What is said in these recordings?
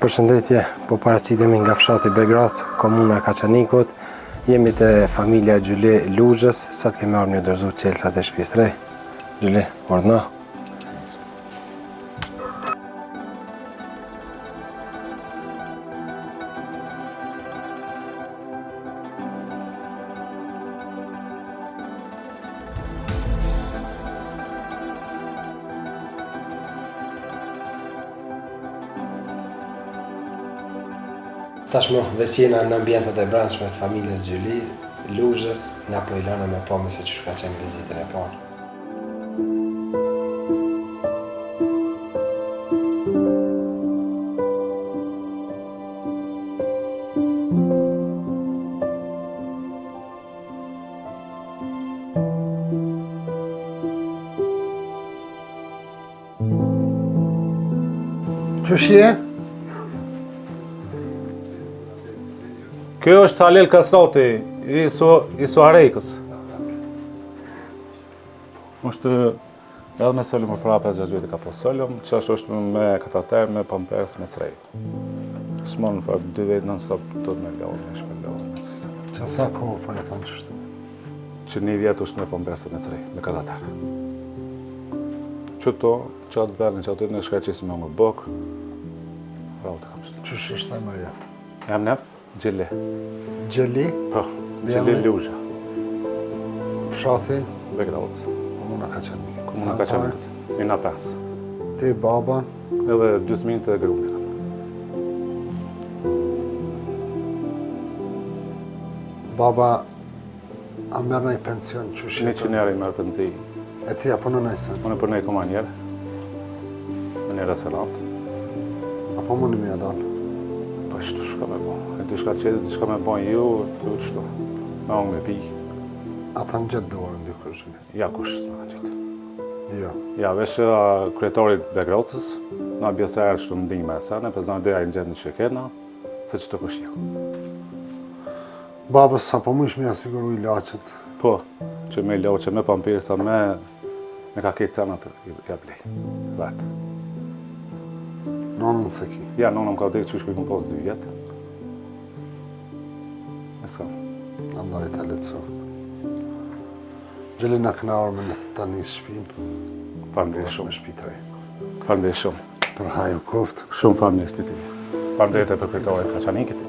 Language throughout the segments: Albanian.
Përshëndetje, po paraqitemi nga fshati Begrac, komuna e Kaçanikut. Jemi te familja Gjyli Luxhës, sa të kemi ardhur një dorëzu çelësat e shtëpisë tre. Gjyli, ordna. Tashmë veçjena në ambientet e brendshme të familjes Gjyli Luxhës, na po i lënë me pamë se çu ka qenë vizitën e parë. Qëshje? Kjo është Halil Kasrati, i Suarejkës. është edhe me sëllum për prapë e gjatë ka po sëllum, që është me katater, me pampers, me srej. S'monë për 2 vetë në stop të me lehon, me shpëllehon. Që sa kohë po e thonë qështu? Që 1 vjetë është me pampers me srej, me katater. Qëto, qatë verën, që aty në shkreqis me më bëk, rautë kam qëtë. Qësh është e mërja? Jam nef, Gjili. Gjeli? Po, Gjili Luxha. Fshati? Begrac. Komuna Kaçanik. Komuna Kaçanik. Jena 5. Ti, baba? Edhe 2 fëmijë të grupi kam. Baba, a merr në pension? Qësh 100 euro i merr penzi. E ti apo në nëjse? Unë për nej komanjer. Në një restorant. Apo më në mja dalë? Pa shtu shka me bo. E ty shka qetë, ty shka me bo ju, të qështu. Me unë me pi. A ta në gjithë dorën dy kërshëni? Ja kush s'me kanë qitë. Jo. Ja, vesh kryetorit Begracës, na bjesërë shtu në ndinjë me e sene, për zonë ideja i në gjithë në shekena, se që të kush ja. Babës, sa po më ishme asiguru i lachet? Po, që me loqe, me pampirsa, me ka ketë cenat ja blej. Vetë. Nonën se ki? Ja, nonëm ka dhejtë që shkuj më posë 2 vjetë. E s'kam. Andaj të letëso. Gjeli në këna orë me në të njësë shpinë. Falënderit shumë. Me shpitrej. Falënderit shumë. Për haju koftë. Shumë falënderit shpitri. Falënderit e për kryetorit Kaçanikit.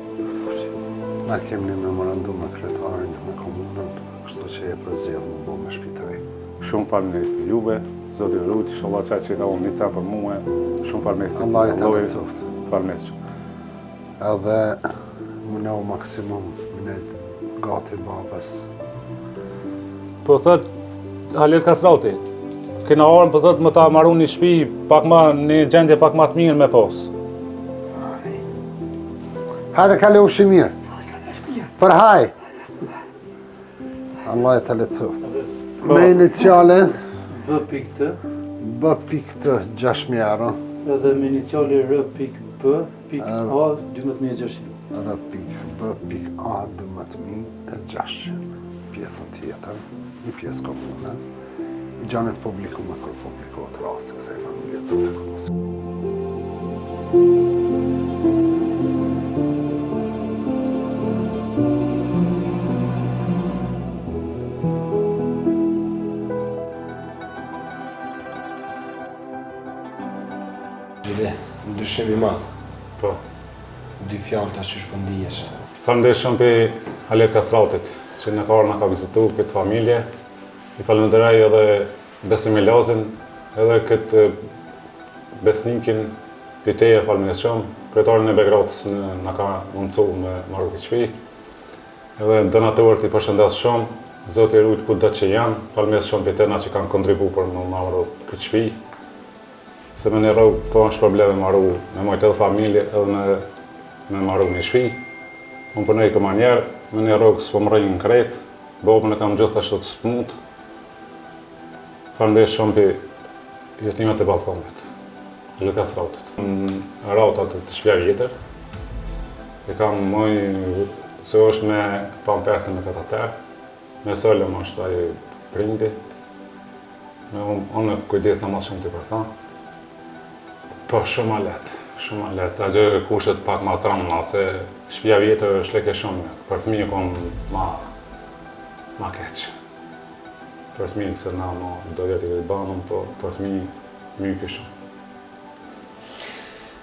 Na kemi një memorandum me kryetarin, me komunën, kështu që e përzjedhë më bo me shpitrej. Shumë falënderit për juve. Zoti Rut, inshallah që ka unë një për mua. Shumë falënderit. Allah e të letësoftë. Falënderit shumë. Edhe më nëu maksimum më gati babës. Po thot Halil Kasrati, kena orën po thot më ta marru një shtëpi pak më në gjendje pak më të mirë me pos. Hajde kale ushi mirë. Për haj. Allah e të letësoftë. Me iniciale B pik T, B pik T 6.000 euro. edhe me iniciali R pik P, pik A 12.600. R pik B pik A 12.600. Pjesën tjetër, një pjesë komune. I gjanet publiku me kërë publikohet rasti kësaj familje zote Konosë. Gjyli, ndryshim i madh. Po. 2 fjalë tash që shpëndijesh. Falënderit shumë për Halil Kasratit, që në ka ka vizitu këtë familje. I falënderoj edhe Besimilazin, edhe këtë besnikin për teje falënderit shumë. Kryetorin e Begracës në ka mundësu me marru këtë shtëpi. Edhe donatorët i përshëndes shumë. Zoti Rut kudo që janë, falënderit shumë për tëna që kanë kontribu për më marru këtë shtëpi. Se me një rrugë po është probleme marru me mojtë edhe familje edhe me marru një shtëpi. Unë përnej komanjer, me një rrugë s'po më rëjnë në kretë, bobën e kam gjithashtu të smut. Falënderit shumë për jetënimet e balkonit, Halil Kasratit. Në rautat të shpja vjetër, e kam moj se është me pampersin me katater, me sëllëm është ai prindi, unë kujdes në mas shumë të për ta. Po, shumë Shumë lehtë, gjë kushtet pak ma trona, se shtëpia vjetër është lek e shumë, për fëmijë konë ma keq. Për fëmijë, se na do vjetë i banëm, po për fëmijë mjë shumë.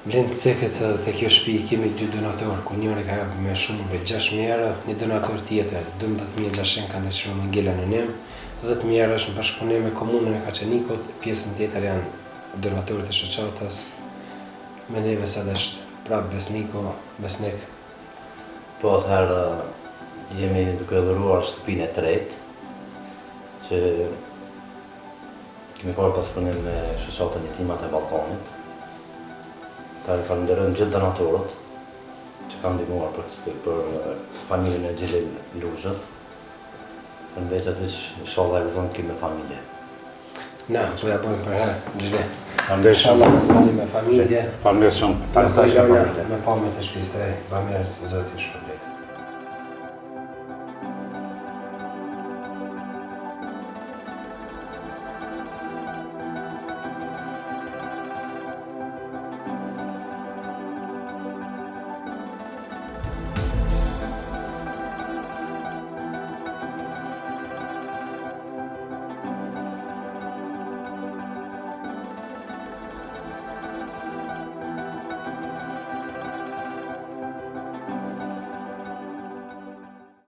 Blind ceket se të kjo shtëpi kemi 2 donatorë, ku njëri ka japë me shumë për 6.000 euro, një donator tjetër 12.600 kanë dëshiruar me ngel anonim, 10.000 euro është në bashkëpunim me komunën e Kaçanikut, pjesën tjetër janë donatorët e shoqatës. Me neve sa është prapë besnik. Po atëherë jemi duke dhuruar shtëpinë e tretë, që kemi parë bashkëpunim me shoqatën e Jetimat e Ballkanit. Atëherë falenderojmë gjithë donatorët që kanë ndihmuar për familjen e Xhelil Luzhës. Përveç atij, inshallah gëzon kemi familje. Na, po ja bëjmë për herë, Xhelil. Faleminderit Inshallah me sali me familje. Faleminderit shumë. Pastaj me pamjet e shtëpisë së re, bamirë se Zoti ju shpërblet.